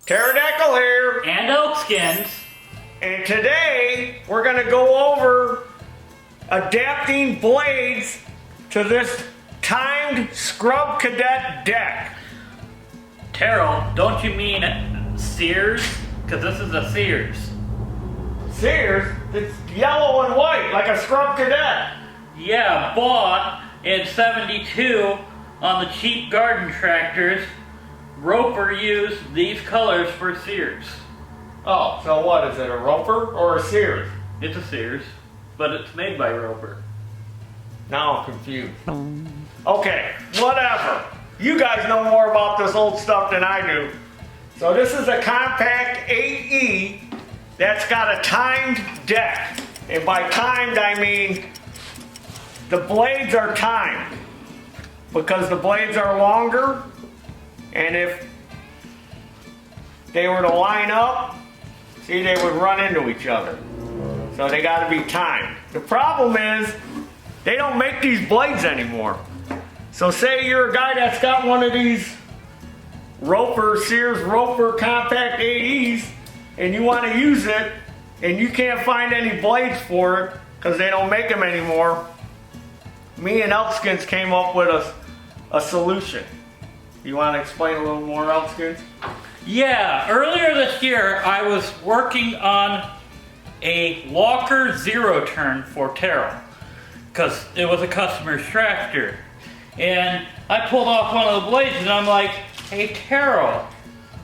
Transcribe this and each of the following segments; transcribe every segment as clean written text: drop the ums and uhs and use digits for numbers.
Pterodactyl here, and Elkskins. and today we're going to go over adapting blades to this timed Scrub Cadet deck. Taryl, don't you mean Sears? Because this is a Sears. Sears, it's yellow and white like a Scrub Cadet. Yeah, bought in '72 on the cheap garden tractors. Roper used these colors for Sears. Oh, so what is it, a Roper or a Sears? It's a Sears, but it's made by Roper. Now I'm confused. Okay, whatever. You guys know more about this old stuff than I do. So this is a compact 8E that's got a timed deck. And by timed, I mean the blades are timed because the blades are longer, and if they were to line up, see, they would run into each other. So they got to be timed. The problem is they don't make these blades anymore. So say you're a guy that's got one of these Sears Roper compact 8Es and you want to use it and you can't find any blades for it because they don't make them anymore. Me and Elkskins came up with a solution. You want to explain a little more, Elkskins? Yeah, earlier this year I was working on a Walker Zero Turn for Taryl because it was a customer's tractor. And I pulled off one of the blades and I'm like, hey Taryl,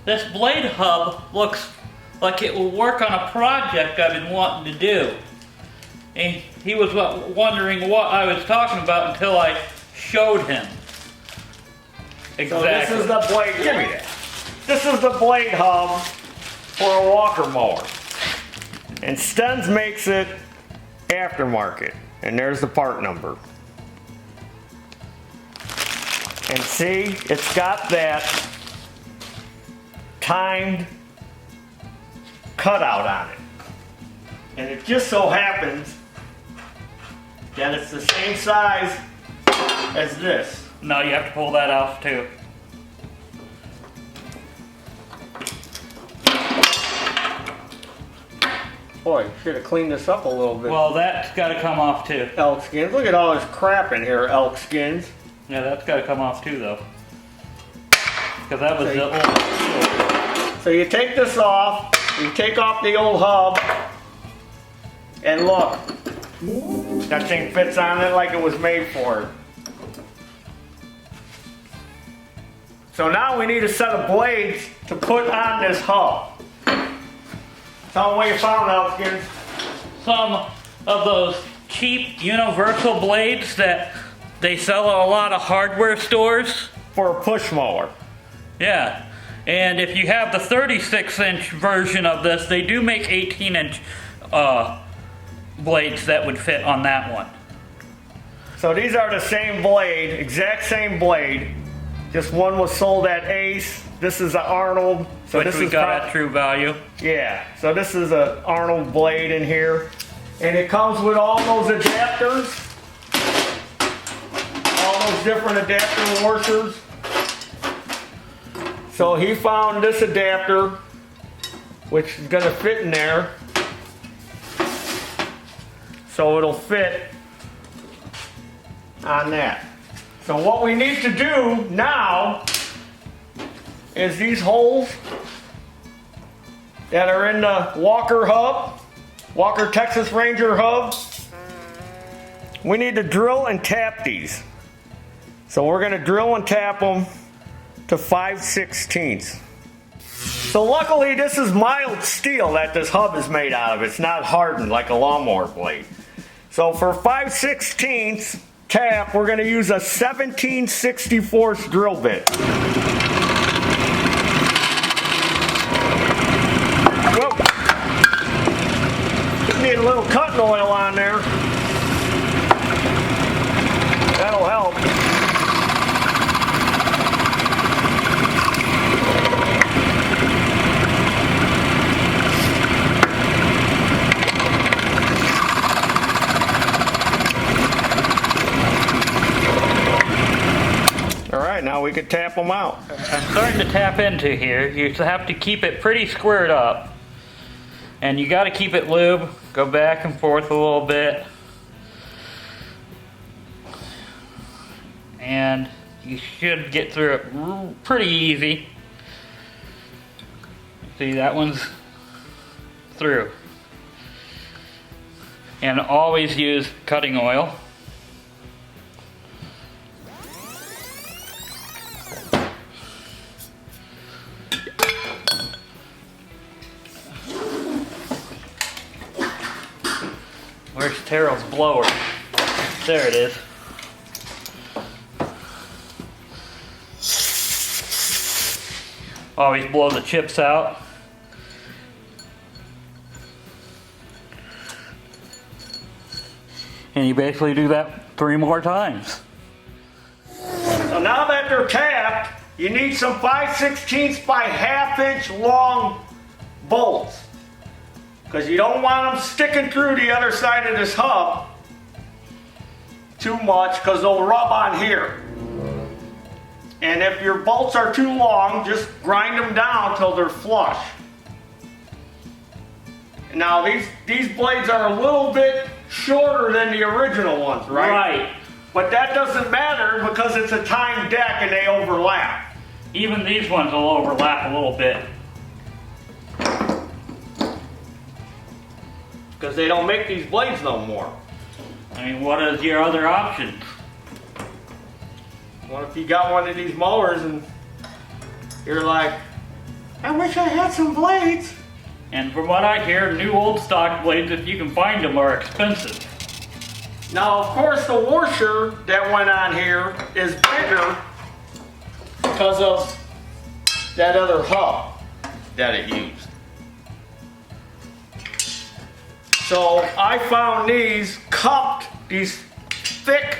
this blade hub looks like it will work on a project I've been wanting to do. And he was wondering what I was talking about until I showed him. Exactly. So this is the blade, give me that. This is the blade hub for a Walker mower. And Sten's makes it aftermarket. And there's the part number. And see, it's got that timed cutout on it. And it just so happens that it's the same size as this. No, you have to pull that off too. Boy, should have cleaned this up a little bit. Well, that's got to come off too. Elkskins, look at all this crap in here, Elkskins. Yeah, that's got to come off too, though. Because that was the old. So you take this off, you take off the old hub, and look, that thing fits on it like it was made for it. So now we need a set of blades to put on this hub. Tell them what you found, Elkskins. Some of those cheap universal blades that they sell at a lot of hardware stores. For a push mower. Yeah. And if you have the 36-inch version of this, they do make 18-inch blades that would fit on that one. So these are the same blade, exact same blade. Just one was sold at Ace. This is an Arnold. So Which this we is got at True Value. Yeah. So this is an Arnold blade in here, and it comes with all those adapters, all those different adapter washers. So he found this adapter, which is going to fit in there. So it'll fit on that. So what we need to do now is these holes that are in the Walker hub, Walker Texas Ranger hub, we need to drill and tap these. So we're going to drill and tap them to 5/16. So luckily this is mild steel that this hub is made out of. It's not hardened like a lawnmower blade. So for 5/16 tap, we're going to use a 17/64 drill bit. Whoa. Need a little cutting oil on there. That'll help. All right, now we can tap tap them out. I'm starting to tap into here. You have to keep it pretty squared up. And you got to keep it lube. Go back and forth a little bit. And you should get through it pretty easy. See, that one's through. And always use cutting oil. Where's Taryl's blower? There it is. Always blow the chips out. And you basically do that 3 more times. So now that they're tapped, you need some 5/16 by 1/2 inch long bolts. Because you don't want them sticking through the other side of this hub too much, because they'll rub on here. And if your bolts are too long, just grind them down till they're flush. Now these blades are a little bit shorter than the original ones, right? Right. But that doesn't matter because it's a timed deck and they overlap. Even these ones will overlap a little bit. Because they don't make these blades no more. I mean, what is your other options? What if you got one of these mowers and you're like, I wish I had some blades. And from what I hear, new old stock blades, if you can find them, are expensive. Now, of course, the washer that went on here is bigger because of that other hub that it used. So I found these thick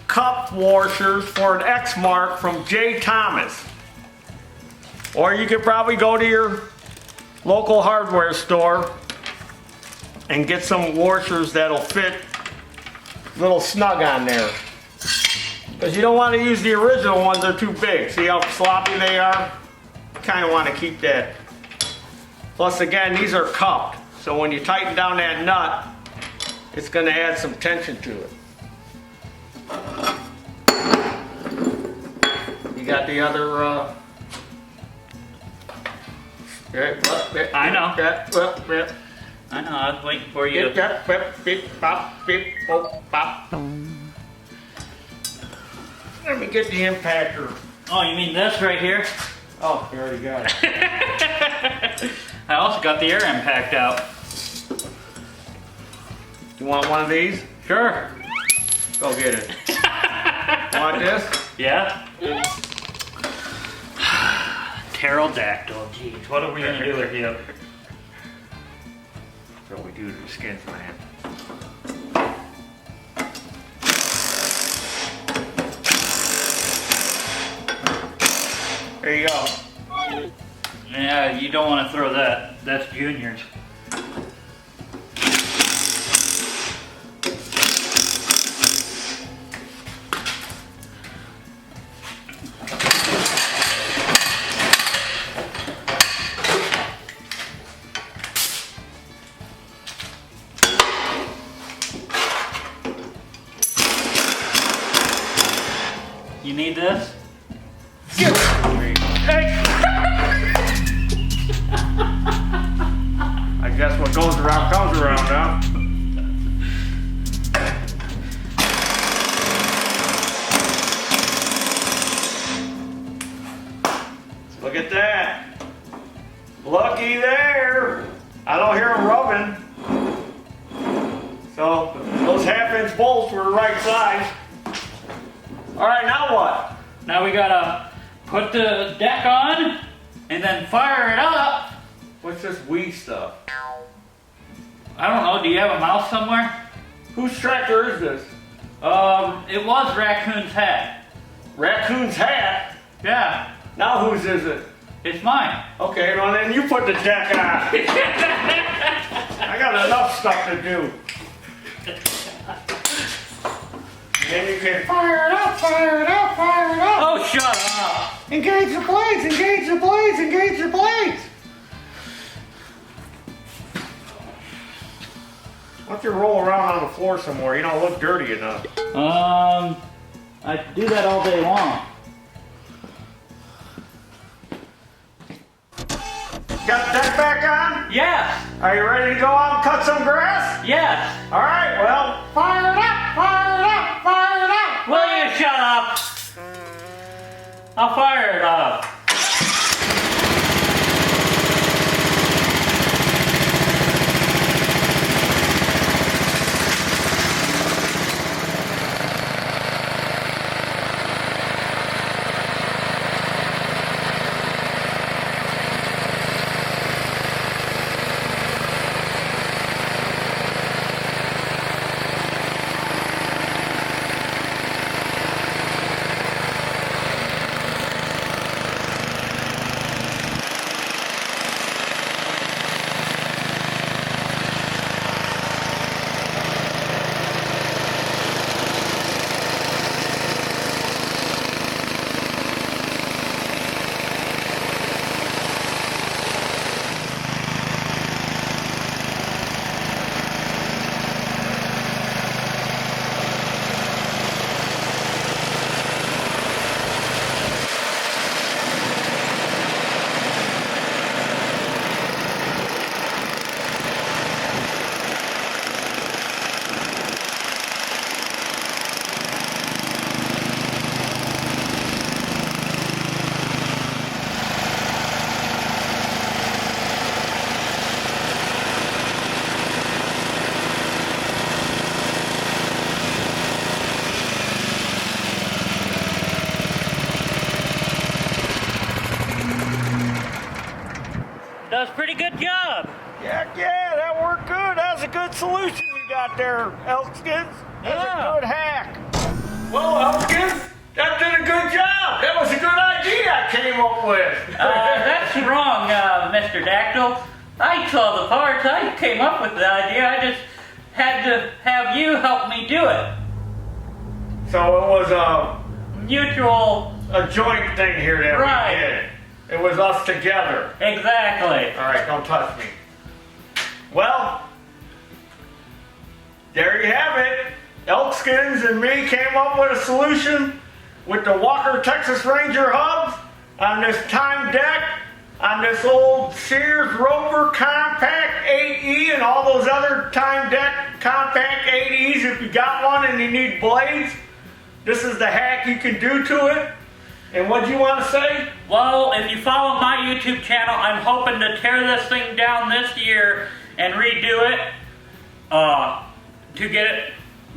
cupped washers for an X mark from J. Thomas. Or you could probably go to your local hardware store and get some washers that'll fit a little snug on there. Because you don't want to use the original ones, they're too big. See how sloppy they are? Kind of want to keep that. Plus again, these are cupped. So when you tighten down that nut, it's going to add some tension to it. You got the other I know. I know, I was waiting for you. Let me get the impactor. Oh, you mean this right here? Oh, you already got it. I also got the air impact out. You want one of these? Sure. Go get it. Want this? Yeah. Pterodactyl, geez, what are we gonna do with you? That's what we do to the skins, man. There you go. Yeah, you don't want to throw that. That's Junior's. You need this? I guess what goes around comes around now. Look at that. Looky there. I don't hear them rubbing. So those 1/2 inch bolts were the right size. All right, now what? Now we gotta put the deck on and then fire it up. What's this wee stuff? I don't know, do you have a mouse somewhere? Whose tractor is this? It was Raccoon's hat. Raccoon's hat? Yeah, Now whose is it? it's mine. Okay, well then you put the deck on. I got enough stuff to do. Then you can fire it up, fire it up, fire it up. Oh, shut up. Engage the blades, engage the blades, engage the blades. Why don't you roll around on the floor somewhere? You don't look dirty enough. I do that all day long. Got the deck back on? Yes. Are you ready to go out and cut some grass? Yes. All right, well, fire it up, fire it up, fire it up. Will you shut up? I'll fire it up. Does a pretty good job. Yeah, that worked good. That's a good solution you got there, Elkskins. That's a good hack. Well, Elkskins, that did a good job. That was a good idea I came up with. That's wrong, Mr. Dactyl. I saw the parts. I came up with the idea. I just had to have you help me do it. So it was a Mutual. joint thing here that Right. we did. It was us together. Exactly. All right, don't touch me. Well, there you have it. Elkskins and me came up with a solution with the Walker Texas Ranger hubs on this time deck, on this old Sears Rover Compact 8E and all those other time deck Compact 8Es. If you got one and you need blades, this is the hack you can do to it. And what do you want to say? Well, if you follow my YouTube channel, I'm hoping to tear this thing down this year and redo it to get it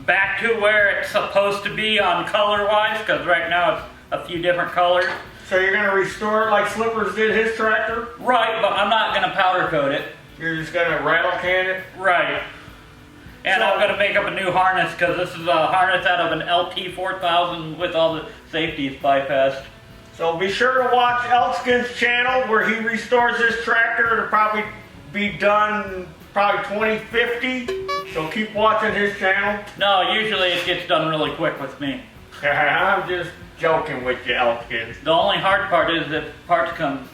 back to where it's supposed to be on color-wise, because right now it's a few different colors. So you're going to restore it like Slippers did his tractor? Right, but I'm not going to powder coat it. You're just going to rattle can it? Right. And So- I'm going to make up a new harness, because this is a harness out of an LT 4000 with all the safeties bypassed. So be sure to watch Elkskin's channel where he restores his tractor. It'll probably be done probably 2050. So keep watching his channel. No, usually it gets done really quick with me. I'm just joking with you, Elkskins. The only hard part is that parts can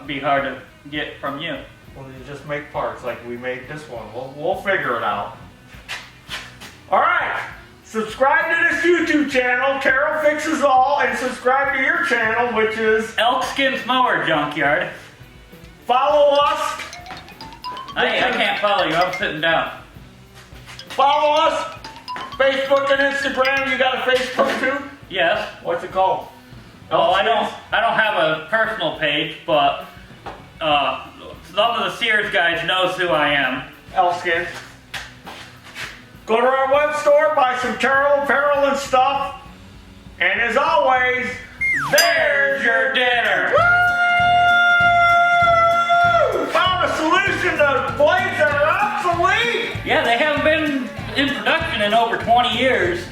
be hard to get from you. Well, you just make parts like we made this one. We'll figure it out. All right. Subscribe to this YouTube channel, Taryl Fixes All, and subscribe to your channel, which is Elkskins Mower Junkyard. follow us. I can't follow you, I'm sitting down. Follow us. Facebook and Instagram. You got a Facebook too? Yes. What's it called? Oh, I don't have a personal page, but some of the Sears guys knows who I am. Elkskin. Go to our web store, buy some Taryl apparel and stuff. And as always, there's your dinner. Woo! Found a solution to blades that are obsolete. Yeah, they haven't been in production in over 20 years.